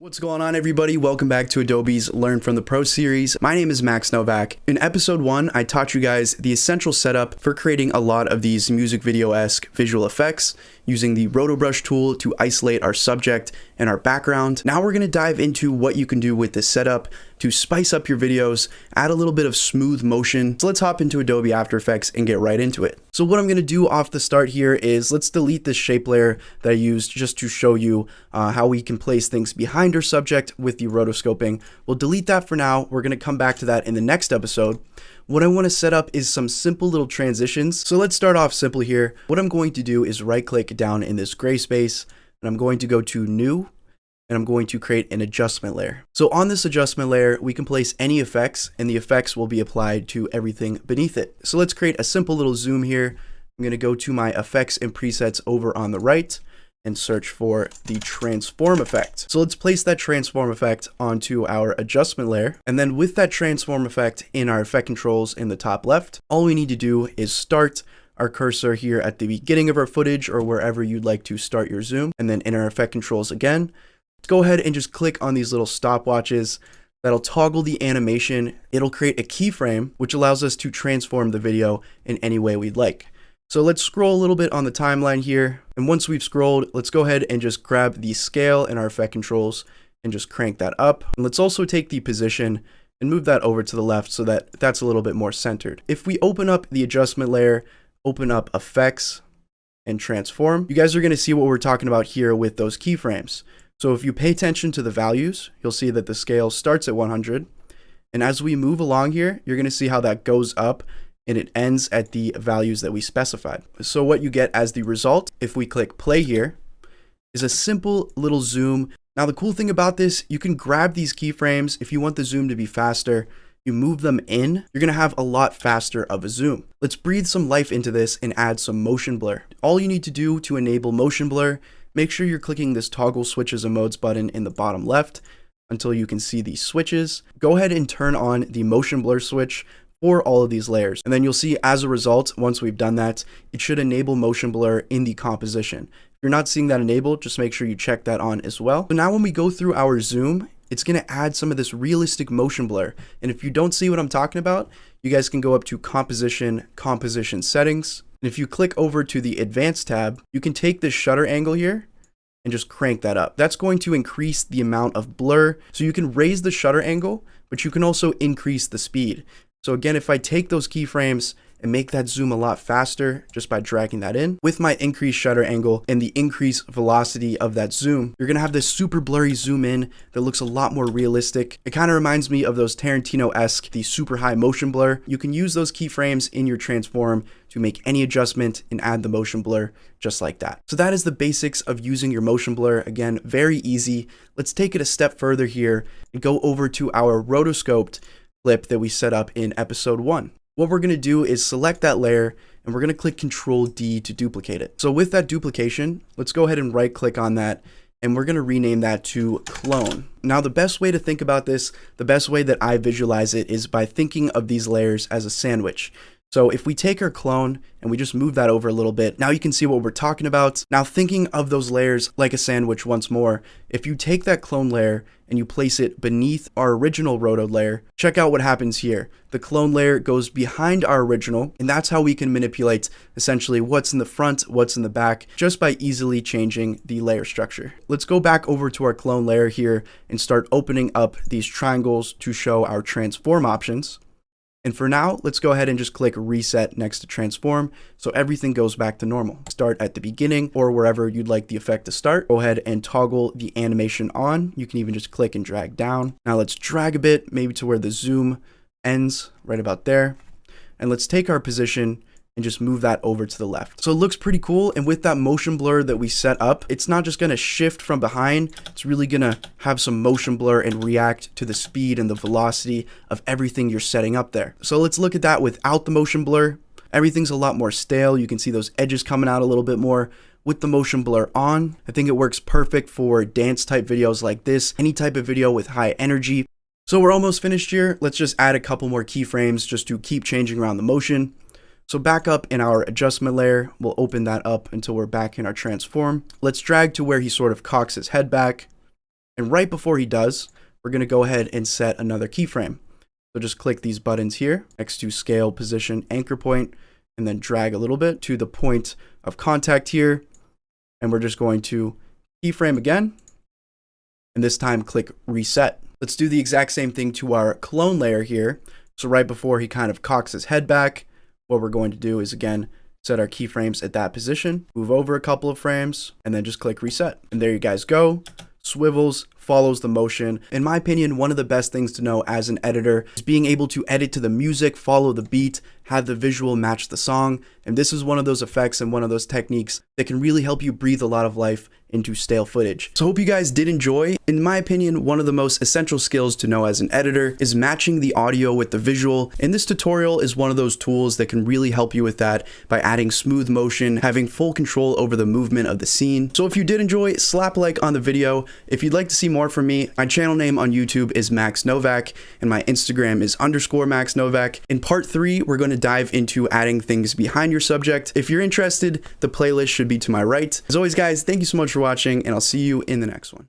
What's going on, everybody? Welcome back to Adobe's Learn from the Pro series. My name is Novak. In episode 1, I taught you guys the essential setup for creating a lot of these music video-esque visual effects using the RotoBrush tool to isolate our subject and our background. Now we're going to dive into what you can do with this setup to spice up your videos, add a little bit of smooth motion. So let's hop into Adobe After Effects and get right into it. So what I'm going to do off the start here is let's delete this shape layer that I used just to show you how we can place things behind our subject with the rotoscoping. We'll delete that for now. We're going to come back to that in the next episode. What I want to set up is some simple little transitions. So let's start off simple here. What I'm going to do is right click down in this gray space and I'm going to go to New and I'm going to create an adjustment layer. So on this adjustment layer, we can place any effects and the effects will be applied to everything beneath it. So let's create a simple little zoom here. I'm going to go to my effects and presets over on the right and search for the transform effect. So let's place that transform effect onto our adjustment layer. And then with that transform effect in our effect controls in the top left, all we need to do is start our cursor here at the beginning of our footage or wherever you'd like to start your zoom. And then in our effect controls again, let's go ahead and just click on these little stopwatches. That'll toggle the animation. It'll create a keyframe, which allows us to transform the video in any way we'd like. So let's scroll a little bit on the timeline here. And once we've scrolled, let's go ahead and just grab the scale in our effect controls and just crank that up. And let's also take the position and move that over to the left so that that's a little bit more centered. If we open up the adjustment layer, open up effects and transform, you guys are going to see what we're talking about here with those keyframes. So if you pay attention to the values, you'll see that the scale starts at 100. And as we move along here, you're going to see how that goes up and it ends at the values that we specified. So what you get as the result, if we click play here, is a simple little zoom. Now the cool thing about this, you can grab these keyframes. If you want the zoom to be faster, you move them in, you're gonna have a lot faster of a zoom. Let's breathe some life into this and add some motion blur. All you need to do to enable motion blur, make sure you're clicking this toggle switches and modes button in the bottom left until you can see these switches. Go ahead and turn on the motion blur switch for all of these layers. And then you'll see as a result, once we've done that, it should enable motion blur in the composition. If you're not seeing that enabled, just make sure you check that on as well. So now when we go through our zoom, it's gonna add some of this realistic motion blur. And if you don't see what I'm talking about, you guys can go up to composition settings. And if you click over to the advanced tab, you can take this shutter angle here and just crank that up. That's going to increase the amount of blur. So you can raise the shutter angle, but you can also increase the speed. So again, if I take those keyframes and make that zoom a lot faster just by dragging that in, with my increased shutter angle and the increased velocity of that zoom, you're gonna have this super blurry zoom in that looks a lot more realistic. It kind of reminds me of those Tarantino-esque, the super high motion blur. You can use those keyframes in your transform to make any adjustment and add the motion blur just like that. So that is the basics of using your motion blur. Again, very easy. Let's take it a step further here and go over to our rotoscoped clip that we set up in episode 1. What we're going to do is select that layer and we're going to click Control D to duplicate it. So with that duplication, let's go ahead and right click on that and we're going to rename that to clone. Now the best way to think about this, the best way that I visualize it is by thinking of these layers as a sandwich. So if we take our clone and we just move that over a little bit, now you can see what we're talking about. Now thinking of those layers like a sandwich once more, if you take that clone layer and you place it beneath our original roto layer, check out what happens here. The clone layer goes behind our original, and that's how we can manipulate essentially what's in the front, what's in the back, just by easily changing the layer structure. Let's go back over to our clone layer here and start opening up these triangles to show our transform options. And for now, let's go ahead and just click reset next to transform so everything goes back to normal. Start at the beginning or wherever you'd like the effect to start. Go ahead and toggle the animation on. You can even just click and drag down. Now let's drag a bit, maybe to where the zoom ends, right about there. And let's take our position and just move that over to the left. So it looks pretty cool. And with that motion blur that we set up, it's not just gonna shift from behind, it's really gonna have some motion blur and react to the speed and the velocity of everything you're setting up there. So let's look at that without the motion blur. Everything's a lot more stale. You can see those edges coming out a little bit more. With the motion blur on, I think it works perfect for dance type videos like this, any type of video with high energy. So we're almost finished here. Let's just add a couple more keyframes just to keep changing around the motion. So back up in our adjustment layer, we'll open that up until we're back in our transform. Let's drag to where he sort of cocks his head back. And right before he does, we're going to go ahead and set another keyframe. So just click these buttons here next to scale, position, anchor point, and then drag a little bit to the point of contact here. And we're just going to keyframe again. And this time click reset. Let's do the exact same thing to our clone layer here. So right before he kind of cocks his head back, what we're going to do is again, set our keyframes at that position, move over a couple of frames, and then just click reset. And there you guys go. Swivels, follows the motion. In my opinion, one of the best things to know as an editor is being able to edit to the music, follow the beat, have the visual match the song. And this is one of those effects and one of those techniques that can really help you breathe a lot of life into stale footage. So hope you guys did enjoy. In my opinion, one of the most essential skills to know as an editor is matching the audio with the visual. And this tutorial is one of those tools that can really help you with that by adding smooth motion, having full control over the movement of the scene. So if you did enjoy, slap a like on the video. If you'd like to see more from me, my channel name on YouTube is Max Novak and my Instagram is _Max Novak. In part 3, we're going to dive into adding things behind your subject. If you're interested, the playlist should be to my right. As always, guys, thank you so much for watching, and I'll see you in the next one.